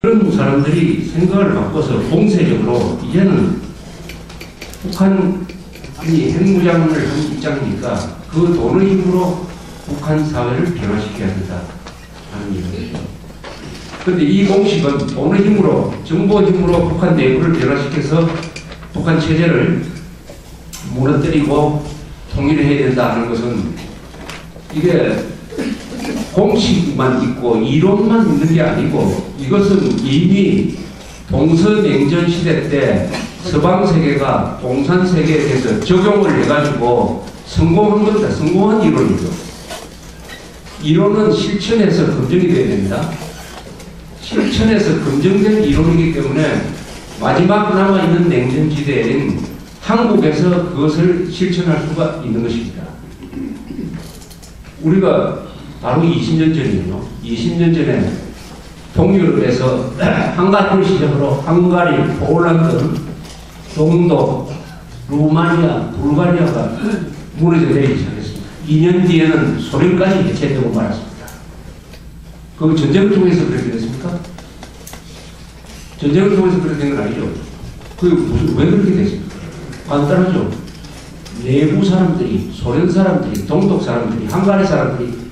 그런 사람들이 생각을 바꿔서 공세적으로 이제는 북한이 핵무장을 한 입장이니까 그 돈의 힘으로 북한 사회를 변화시켜야 된다 하는 얘기죠. 그런데 이 공식은 돈의 힘으로, 정보 힘으로 북한 내부를 변화시켜서 북한 체제를 무너뜨리고 통일해야 된다 하는 것은 이게 공식만 있고 이론만 있는 게 아니고 이것은 이미 동서냉전 시대 때 서방 세계가 공산 세계에 대해서 적용을 해가지고 성공한 겁니다. 성공한 이론이죠. 이론은 실천에서 검증이 돼야 됩니다. 실천에서 검증된 이론이기 때문에 마지막 남아있는 냉전지대인 한국에서 그것을 실천할 수가 있는 것입니다. 우리가 바로 20년 전이에요. 20년 전에 동유럽에서 한가리를 시작으로 헝가리, 폴란드, 동독, 루마니아, 불가리아가 무너져 내리기 시작했습니다. 2년 뒤에는 소련까지 해체되고 말았습니다. 그 전쟁을 통해서 그렇게 됐습니까? 전쟁을 통해서 그렇게 된 건 아니죠. 왜 그렇게 됐습니까? 간단하죠. 내부 사람들이, 소련 사람들이, 동독 사람들이, 헝가리 사람들이,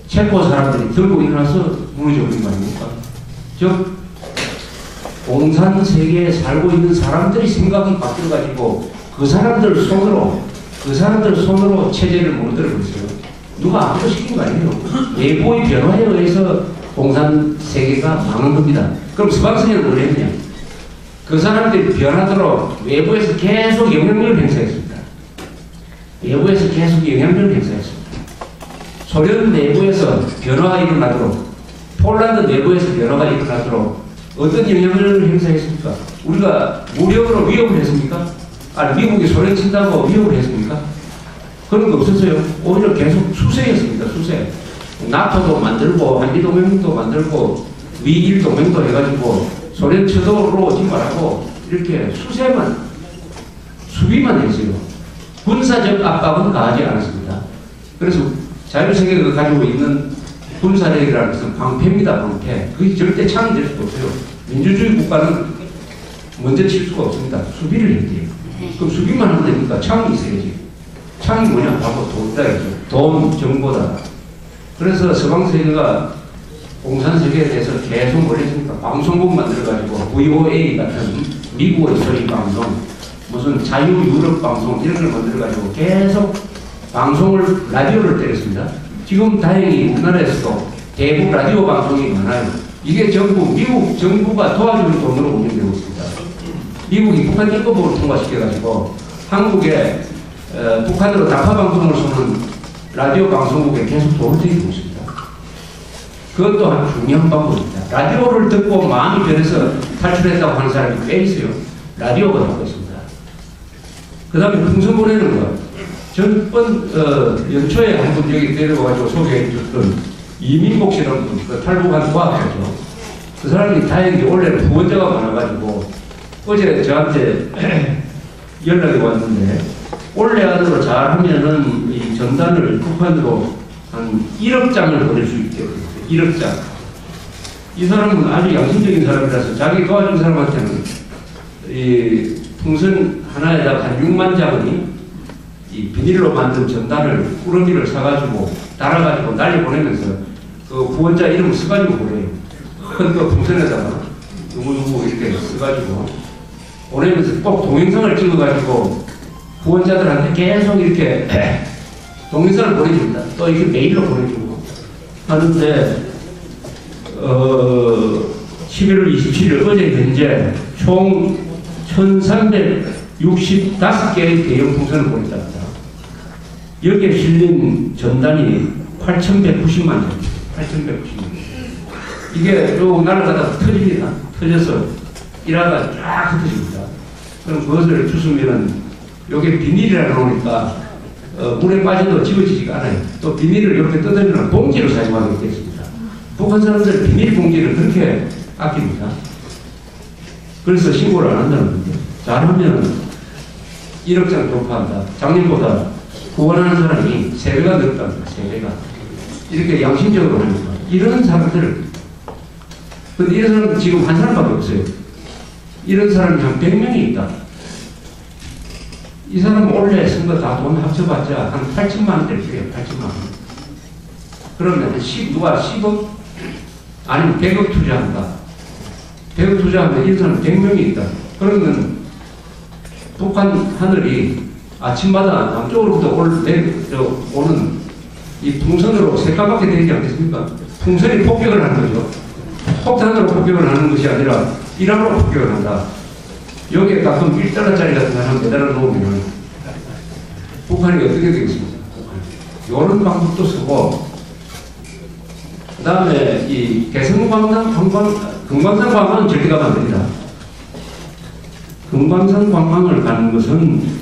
체코 사람들이 들고 일어나서 무너져버린 거 아닙니까? 즉 공산 세계에 살고 있는 사람들이 생각이 바뀌어가지고 그 사람들 손으로 체제를 무너뜨려 버렸어요. 누가 아무도 시킨 거 아니에요. 내부의 변화에 의해서 공산 세계가 망한 겁니다. 그럼 서방 세계는 뭘 했냐? 그 사람들이 변하도록 외부에서 계속 영향력을 행사했습니다. 외부에서 계속 영향력을 행사했습니다. 소련 내부에서 변화가 일어나도록, 폴란드 내부에서 변화가 일어나도록 어떤 영향을 행사했습니까? 우리가 무력으로 위협을 했습니까? 아니, 미국이 소련 친다고 위협을 했습니까? 그런 거 없었어요. 오히려 계속 수세였습니다. 수세. 나토도 만들고, 한미동맹도 만들고, 미일동맹도 해가지고, 소련 쳐도로 오지 말라고, 이렇게 수비만 했어요. 군사적 압박은 가하지 않았습니다. 그래서 자유세계가 가지고 있는 군사력이라는 것은 방패입니다. 방패. 그게 절대 창이 될 수가 없어요. 민주주의 국가는 먼저 칠 수가 없습니다. 수비를 해야 돼요. 그럼 수비만 하면 되니까 창이 있어야지. 창이 뭐냐? 바로 돈이다. 돈, 정보다. 그래서 서방세계가 공산세계에 대해서 계속 뭘 했습니까? 방송국 만들어가지고 VOA 같은 미국의 소리 방송, 무슨 자유유럽 방송 이런 걸 만들어가지고 계속 방송을, 라디오를 때렸습니다. 지금 다행히 우리나라에서도 대북 라디오 방송이 많아요. 이게 전부 미국 정부가 도와주는 돈으로 운영되고 있습니다. 미국이 북한 입법을 통과시켜가지고 한국에 북한으로 다파 방송을 쏘는 라디오 방송국에 계속 돈을 들이고 있습니다. 그것도 한 중요한 방법입니다. 라디오를 듣고 마음이 변해서 탈출했다고 하는 사람이 꽤 있어요. 라디오가 하고 있습니다. 그 다음에 풍선 보내는 거. 전번 연초에 한 분 여기 내려와가지고 소개해 줬던 이민복 씨라는 분, 그 탈북한 과학자죠. 그 사람이 다행히 원래는 후원자가 많아가지고 어제 저한테 연락이 왔는데 올해 안으로 잘하면은 이 전단을 북한으로 한 1억 장을 보낼 수 있대요. 1억 장. 이 사람은 아주 양심적인 사람이라서 자기 도와준 사람한테는 이 풍선 하나에다가 한 6만 장이 이 비닐로 만든 전단을 꾸러미를 사가지고 달아가지고 날려 보내면서 그 후원자 이름을 써가지고 보내요. 큰 그 풍선에다가 누구누구 이렇게 써가지고 보내면서 꼭 동영상을 찍어가지고 후원자들한테 계속 이렇게 동영상을 보내줍니다. 또 이렇게 메일로 보내주고 하는데 11월 27일 어제 현재 총 1365개의 대형 풍선을 보냈답니다. 여기에 실린 전단이 8,190만 장. 8,190만 장. 이게 쭉 날아가다가 터집니다. 터져서 일하다가 쫙 흩어집니다. 그럼 그것을 주스면은 여기 비닐이라 놓으니까 물에 빠져도 지워지지가 않아요. 또 비닐을 이렇게 뜯으면 봉지로 사용하게 되겠습니다. 북한 사람들은 비닐 봉지를 그렇게 아낍니다. 그래서 신고를 안 한다는 건데 잘하면 1억 장 돌파한다. 작년보다 후원하는 사람이 3배가 늘었답니다. 3배가. 이렇게 양심적으로 합니다. 이런 사람들을 근데 이런 사람은 지금 한 사람밖에 없어요. 이런 사람이 한 100명이 있다. 이 사람 원래 선거 다 돈 합쳐봤자 한 8천만 원 될 거예요. 8천만 원. 그러면 누가 10억? 아니면 100억 투자한다. 100억 투자하면 이런 사람 100명이 있다. 그러면 북한 하늘이 아침마다 남쪽으로부터 오는 이 풍선으로 색깔밖에 되지 않겠습니까? 풍선이 폭격을 하는 거죠. 폭탄으로 폭격을 하는 것이 아니라 이란으로 폭격을 한다. 여기에 가끔 1달러짜리 같은 거 한 매달아 놓으면 북한이 어떻게 되겠습니까? 이런 방법도 쓰고, 그 다음에 이 개성광산 금강산 관광은 절대 가면 안 됩니다. 금강산 관광을 가는 것은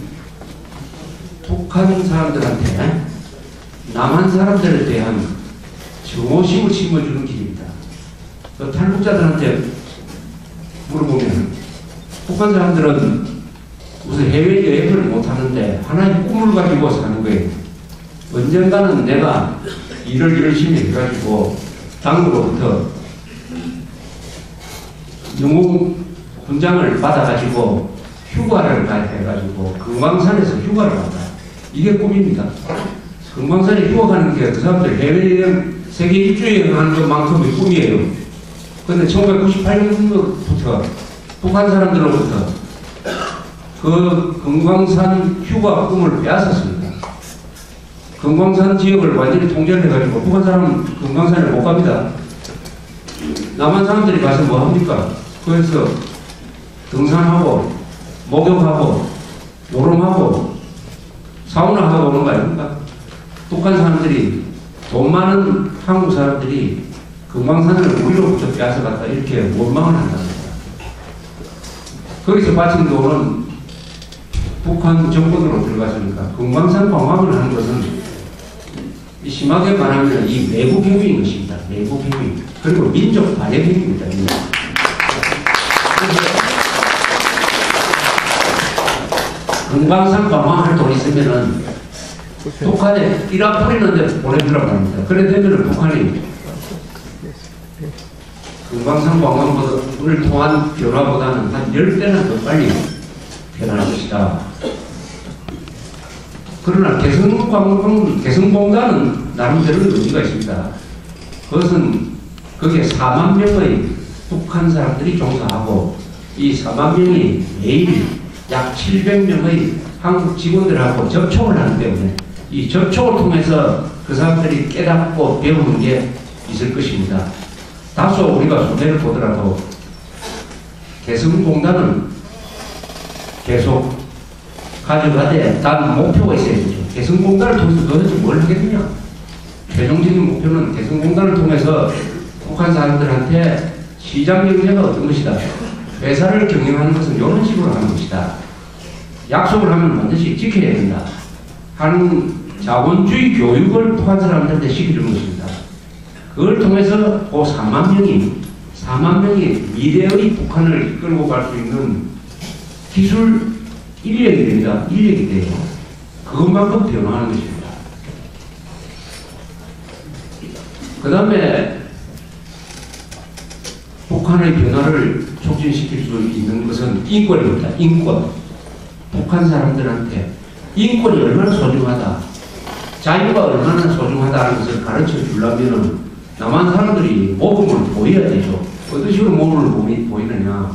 북한 사람들한테 남한 사람들에 대한 증오심을 심어주는 길입니다. 그 탈북자들한테 물어보면 북한 사람들은 무슨 해외여행을 못하는데 하나의 꿈을 가지고 사는 거예요. 언젠가는 내가 일을 열심히 해가지고 당으로부터 영웅 훈장을 받아가지고 휴가를 가해가지고 금강산에서 휴가를 간다. 이게 꿈입니다. 금강산에 휴가 가는 게 그 사람들 해외여행 세계 일주여행 하는 것만큼의 꿈이에요. 그런데 1998년부터 북한 사람들로부터 그 금강산 휴가 꿈을 빼앗았습니다. 금강산 지역을 완전히 통제해가지고 북한 사람은 금강산에 못 갑니다. 남한 사람들이 가서 뭐 합니까? 그래서 등산하고 목욕하고 요름하고 사우나하고 오는 거 아닙니까? 북한 사람들이 돈 많은 한국 사람들이 금강산을 우리로부터 빼앗아갔다 이렇게 원망을 한다는 거예요. 거기서 바친 돈은 북한 정권으로 들어갔으니까 금강산 관광을 하는 것은 심하게 말하면 이 내부 행위인 것입니다. 내부 행위. 그리고 민족 반역 행위입니다. 금강산 관광할 돈 있으면은 북한에 일학 뿌리는데 보내주라고 합니다. 그래 되면은 북한이 금강산 관광을 통한 변화보다는 한 10배나 더 빨리 변할 것이다. 그러나 개성공단은 나름대로 의미가 있습니다. 그것은 거기에 4만 명의 북한 사람들이 종사하고 이 4만 명이 매일 약 700명의 한국 직원들하고 접촉을 하기 때문에 이 접촉을 통해서 그 사람들이 깨닫고 배우는 게 있을 것입니다. 다소 우리가 손해를 보더라도 개성공단은 계속 가져가되 단 목표가 있어야 되죠. 개성공단을 통해서 도대체 뭘 하겠느냐? 최종적인 목표는 개성공단을 통해서 북한 사람들한테 시장 경제가 어떤 것이다. 회사를 경영하는 것은 이런 식으로 하는 것이다. 약속을 하면 반드시 지켜야 된다. 하는 자본주의 교육을 북한 사람들한테 시켜주는 것입니다. 그걸 통해서 그 4만 명이 미래의 북한을 이끌고 갈 수 있는 기술 인력이 됩니다. 인력이 돼요. 그것만큼 변화하는 것입니다. 그 다음에 북한의 변화를 촉진시킬 수 있는 것은 인권입니다. 인권. 북한 사람들한테 인권이 얼마나 소중하다, 자유가 얼마나 소중하다는 것을 가르쳐 주려면 남한 사람들이 모범을 보여야 되죠. 어떤 식으로 모범을 보이느냐.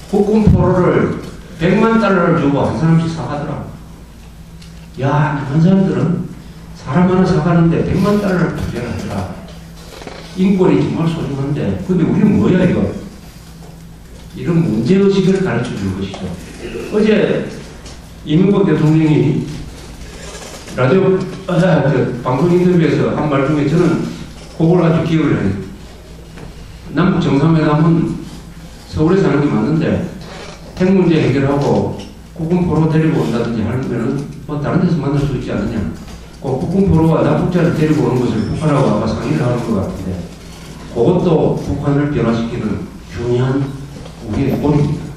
국군 포로를 100만 달러를 주고 한 사람씩 사가더라. 야, 남한 사람들은 사람 하나 사가는데 100만 달러를 투자를 하더라. 인권이 정말 소중한데, 근데 우리는 뭐야 이거? 이런 문제의식을 가르쳐 줄 것이죠. 어제 이명박 대통령이 라디오 방송 인터뷰에서 한 말 중에 저는 그걸 아주 기억을 해요. 남북 정상회담은 서울에 사는 게 맞는데 핵 문제 해결하고 국군 포로 데리고 온다든지 하면은 뭐 다른 데서 만날 수 있지 않느냐. 국군 포로와 남북자를 데리고 오는 것을 북한하고 아마 상의를 하는 것 같은데 그것도 북한을 변화시키는 중요한 우리의 꼴입니다.